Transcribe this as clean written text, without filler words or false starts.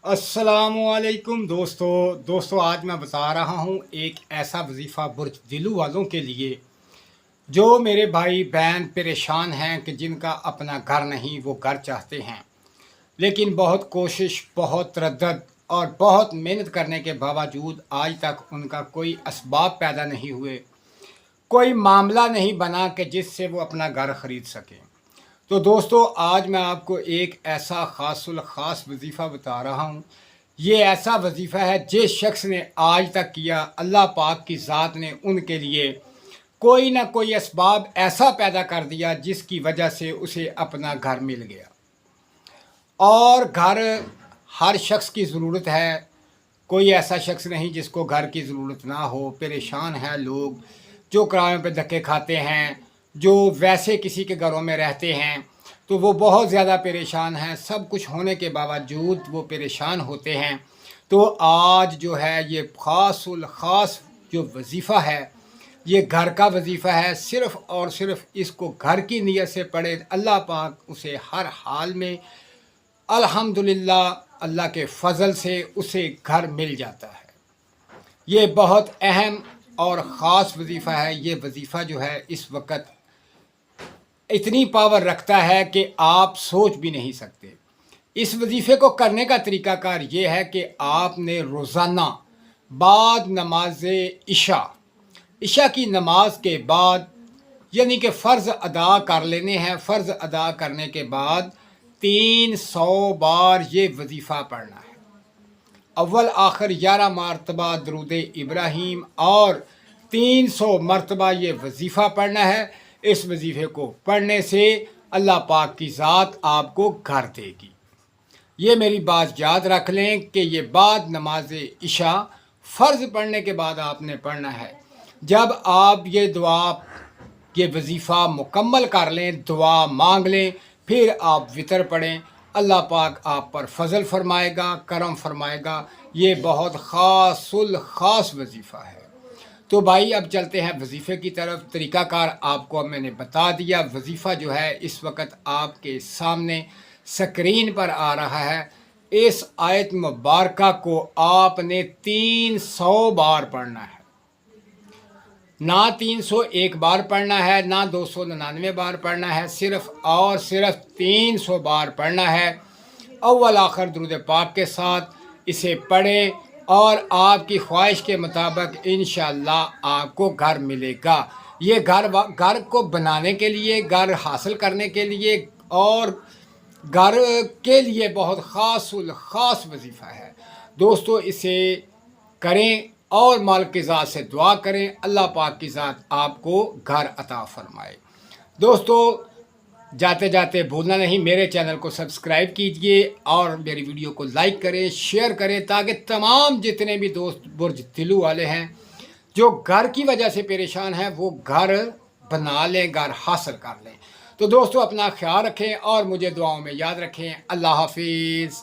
अस्सलामुअलैकुम दोस्तों आज मैं बता रहा हूँ एक ऐसा वजीफ़ा बुर्ज दिलू वालों के लिए जो मेरे भाई बहन परेशान हैं कि जिनका अपना घर नहीं, वो घर चाहते हैं लेकिन बहुत कोशिश, बहुत तरद्दुद और बहुत मेहनत करने के बावजूद आज तक उनका कोई असबाब पैदा नहीं हुए, कोई मामला नहीं बना कि जिससे वो अपना घर ख़रीद सकें। तो दोस्तों आज मैं आपको एक ऐसा ख़ास वजीफ़ा बता रहा हूँ। ये ऐसा वजीफ़ा है जिस शख्स ने आज तक किया, अल्लाह पाक की ज़ात ने उनके लिए कोई ना कोई असबाब ऐसा पैदा कर दिया जिसकी वजह से उसे अपना घर मिल गया। और घर हर शख्स की ज़रूरत है, कोई ऐसा शख्स नहीं जिसको घर की ज़रूरत ना हो। परेशान हैं लोग जो किरायों पे धक्के खाते हैं, जो वैसे किसी के घरों में रहते हैं, तो वो बहुत ज़्यादा परेशान हैं। सब कुछ होने के बावजूद वो परेशान होते हैं। तो आज जो है ये ख़ास जो वजीफ़ा है, ये घर का वजीफ़ा है। सिर्फ़ और सिर्फ इसको घर की नीयत से पढ़े, अल्लाह पाक उसे हर हाल में अल्हम्दुलिल्लाह अल्लाह के फ़ज़ल से उसे घर मिल जाता है। ये बहुत अहम और ख़ास वजीफ़ा है। ये वजीफ़ा जो है इस वक्त इतनी पावर रखता है कि आप सोच भी नहीं सकते। इस वजीफ़े को करने का तरीक़ाकार ये है कि आपने रोज़ाना बाद नमाज इशा की नमाज के बाद यानी कि फ़र्ज़ अदा कर लेने हैं। फ़र्ज़ अदा करने के बाद 300 बार ये वजीफ़ा पढ़ना है। अव्वल आखिर 11 मरतबा दरूद इब्राहीम और 300 मरतबा ये वजीफ़ा पढ़ना है। इस वजीफ़े को पढ़ने से अल्लाह पाक की ज़ात आपको घर देगी। ये मेरी बात याद रख लें कि ये बाद नमाज इशा फ़र्ज़ पढ़ने के बाद आपने पढ़ना है। जब आप ये वजीफ़ा मुकम्मल कर लें, दुआ मांग लें, फिर आप वितर पढ़ें, अल्लाह पाक आप पर फ़ज़ल फ़रमाएगा, करम फ़रमाएगा। ये बहुत ख़ास वजीफ़ा है। तो भाई अब चलते हैं वजीफ़े की तरफ। तरीक़ाकार आपको मैंने बता दिया। वजीफ़ा जो है इस वक्त आपके सामने स्क्रीन पर आ रहा है। इस आयत मुबारका को आपने 300 बार पढ़ना है, ना 301 बार पढ़ना है, ना 299 बार पढ़ना है, सिर्फ़ और सिर्फ 300 बार पढ़ना है। अव्वल आखिर दुरूद पाक के साथ इसे पढ़ें और आपकी ख्वाहिश के मुताबिक इंशाअल्लाह आपको घर मिलेगा। ये घर को बनाने के लिए, घर हासिल करने के लिए और घर के लिए बहुत ख़ास वजीफ़ा है। दोस्तों इसे करें और मालिक की ज़ात से दुआ करें, अल्लाह पाक की ज़ात आपको घर अता फ़रमाए। दोस्तों जाते जाते भूलना नहीं, मेरे चैनल को सब्सक्राइब कीजिए और मेरी वीडियो को लाइक करें, शेयर करें, ताकि तमाम जितने भी दोस्त बुर्ज दिलू वाले हैं जो घर की वजह से परेशान हैं वो घर बना लें, घर हासिल कर लें। तो दोस्तों अपना ख्याल रखें और मुझे दुआओं में याद रखें। अल्लाह हाफिज़।